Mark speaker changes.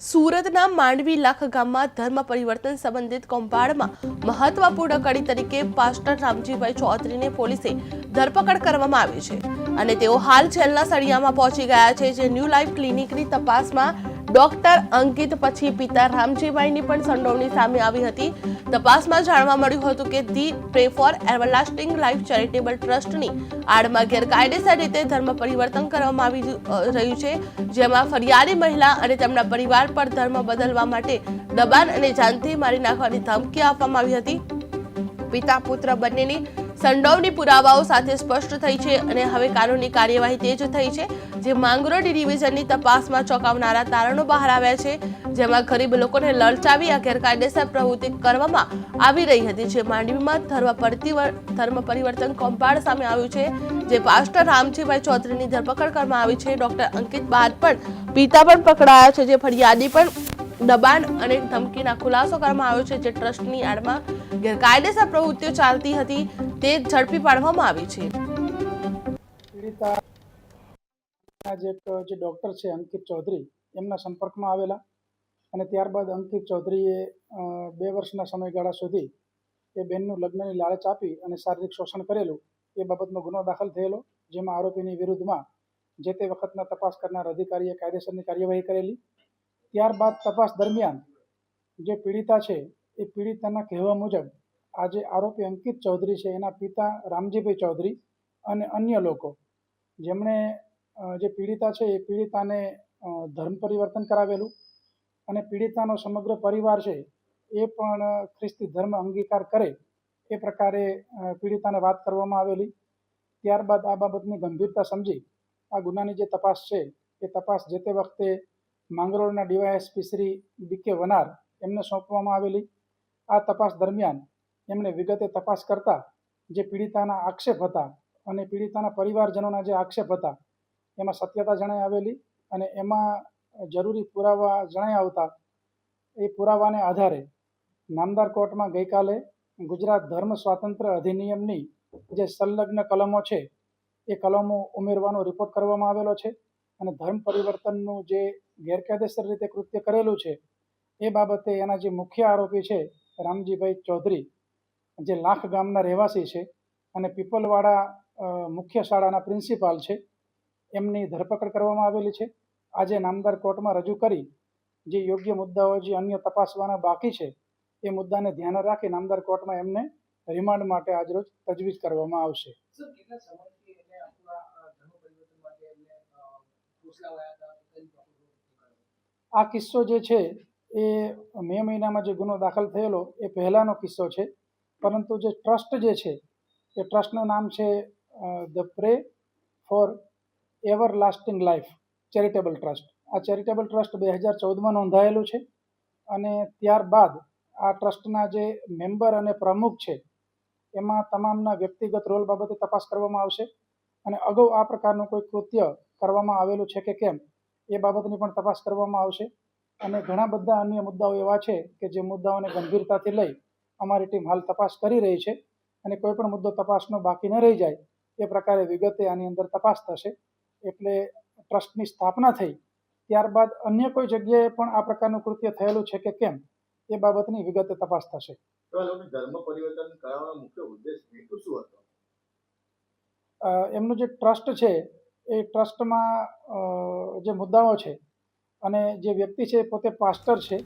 Speaker 1: સુરતના માંડવી લાખ ગામમાં ધર્મ પરિવર્તન સંબંધિત કૌભાંડમાં મહત્વપૂર્ણ કડી તરીકે પાસ્ટર રામજીભાઈ ચૌધરીને પોલીસે ધરપકડ કરવામાં આવી છે અને તેઓ હાલ જેલના સળિયામાં પહોંચી ગયા છે, જે ન્યૂ લાઈફ ક્લિનિકની તપાસમાં ડોક્ટર અંકિત પછી પિતા રામજીભાઈની પણ સંડોવણી સામે આવી હતી। તપાસમાં જાણવા મળ્યું હતું કે the pre four everlasting life charitable ટ્રસ્ટની આડમાં ગેરકાયદેસર રીતે ધર્મ પરિવર્તન કરવામાં આવી રહ્યું છે, જેમાં ફરિયાદી મહિલા અને તેમના પરિવાર પર ધર્મ બદલવા માટે દબાણ અને જાનથી મારી નાખવાની ધમકી આપવામાં આવી હતી। પિતા પુત્ર બંનેની સંડોવણી પુરાવાઓ સાથે સ્પષ્ટ થઈ છે અને હવે કાનૂની કાર્યવાહી તેજ થઈ છે, જે માંગરોળ ડિવિઝનની તપાસમાં ચોંકાવનારા તારણો બહાર આવ્યા છે, જેમાં ગરીબ લોકોને લલચાવી આ ગેરકાયદેસર પ્રવૃત્તિ કરવામાં આવી રહી હતી। જે માંડવીમાં ધર્મ પરિવર્તન કૌભાંડ સામે આવ્યું છે, જે પાસ્ટર રામજીભાઈ ચૌધરીની ધરપકડ કરવામાં આવી છે। ડોક્ટર અંકિત બાદ પણ પિતા પણ પકડાયા છે, જે ફરિયાદી પણ દબાણ અને ધમકીના ખુલાસો કરવામાં આવ્યો છે, જે ટ્રસ્ટની આડમાં ગેરકાયદેસર પ્રવૃત્તિઓ ચાલતી હતી તે ઝડપી પાડવામાં આવી છે।
Speaker 2: પીડિતા જે ડૉક્ટર છે અંકિત ચૌધરી એમના સંપર્કમાં આવેલા અને ત્યારબાદ અંકિત ચૌધરીએ 2 વર્ષના સમયગાળા સુધી એ બહેનનું લગ્નની લાલચ આપી અને શારીરિક શોષણ કરેલું એ બાબતનો ગુનો દાખલ થયેલો, જેમાં આરોપીની વિરુદ્ધમાં જે તે વખતના તપાસ કરનાર અધિકારીએ કાયદેસરની કાર્યવાહી કરેલી। ત્યારબાદ તપાસ દરમિયાન જે પીડિતા છે એ પીડિતાના કહેવા મુજબ આ જે આરોપી અંકિત ચૌધરી છે એના પિતા રામજીભાઈ ચૌધરી અને અન્ય લોકો જેમણે જે પીડિતા છે એ પીડિતાને ધર્મ પરિવર્તન કરાવેલું અને પીડિતાનો સમગ્ર પરિવાર છે એ પણ ખ્રિસ્તી ધર્મ અંગીકાર કરે એ પ્રકારે પીડિતાને વાત કરવામાં આવેલી। ત્યારબાદ આ બાબતની ગંભીરતા સમજી આ ગુનાની જે તપાસ છે એ તપાસ જે તે વખતે માંગરોળના ડીવાયએસપી શ્રી બીકે વનાર એમને સોંપવામાં આવેલી। આ તપાસ દરમિયાન એમણે વિગતે તપાસ કરતા જે પીડિતાના આક્ષેપ હતા અને પીડિતાના પરિવારજનોના જે આક્ષેપ હતા એમાં સત્યતા જણાઈ આવેલી અને એમાં જરૂરી પુરાવા જણાઈ આવતા એ પુરાવાને આધારે નામદાર કોર્ટમાં ગઈકાલે ગુજરાત ધર્મ સ્વાતંત્ર્ય અધિનિયમની જે સંલગ્ન કલમો છે એ કલમો ઉમેરવાનો રિપોર્ટ કરવામાં આવેલો છે અને ધર્મ પરિવર્તનનું જે ગેરકાયદેસર રીતે કૃત્ય કરેલું છે એ બાબતે એના જે મુખ્ય આરોપી છે રામજીભાઈ ચૌધરી જે લાખ ગામના રહેવાસી છે અને પીપલવાડા મુખ્ય શાળાના પ્રિન્સિપાલ છે, એમની ધરપકડ કરવામાં આવેલી છે। આજે નામદાર કોર્ટમાં રજૂ કરી જે યોગ્ય મુદ્દાઓ જે અન્ય તપાસવાના બાકી છે એ મુદ્દાને ધ્યાને રાખી નામદાર કોર્ટમાં એમને રિમાન્ડ માટે આજરોજ તજવીજ કરવામાં આવશે। આ કિસ્સો જે છે એ મે મહિનામાં જે ગુનો દાખલ થયેલો એ પહેલાનો કિસ્સો છે, પરંતુ જે ટ્રસ્ટ જે છે એ ટ્રસ્ટનું નામ છે the pre four everlasting life charitable trust. આ ચેરિટેબલ ટ્રસ્ટ 2014માં નોંધાયેલું છે અને ત્યારબાદ આ ટ્રસ્ટના જે મેમ્બર અને પ્રમુખ છે એમાં તમામના વ્યક્તિગત રોલ બાબતે તપાસ કરવામાં આવશે અને અગાઉ આ પ્રકારનું કોઈ કૃત્ય કરવામાં આવેલું છે કે કેમ એ બાબતની પણ તપાસ કરવામાં આવશે અને ઘણા બધા અન્ય મુદ્દાઓ એવા છે કે જે મુદ્દાઓને ગંભીરતાથી લઈ અમારી ટીમ હાલ તપાસ કરી રહી છે અને કોઈ પણ મુદ્દો તપાસનો બાકી ન રહી જાય એ પ્રકારે વિગતે આની અંદર તપાસ થશે। એટલે ટ્રસ્ટની સ્થાપના થઈ ત્યારબાદ અન્ય કોઈ જગ્યાએ પણ આ પ્રકારનું કૃત્ય થયેલું છે કે કેમ એ બાબતની વિગતે તપાસ થશે।
Speaker 3: ધર્મ પરિવર્તન કરાવવાનો મુખ્ય ઉદ્દેશ હેતુ શું હતો?
Speaker 2: એમનું જે ટ્રસ્ટ છે એ ટ્રસ્ટમાં જે મુદ્દાઓ છે અને જે વ્યક્તિ છે પોતે પાસ્ટર છે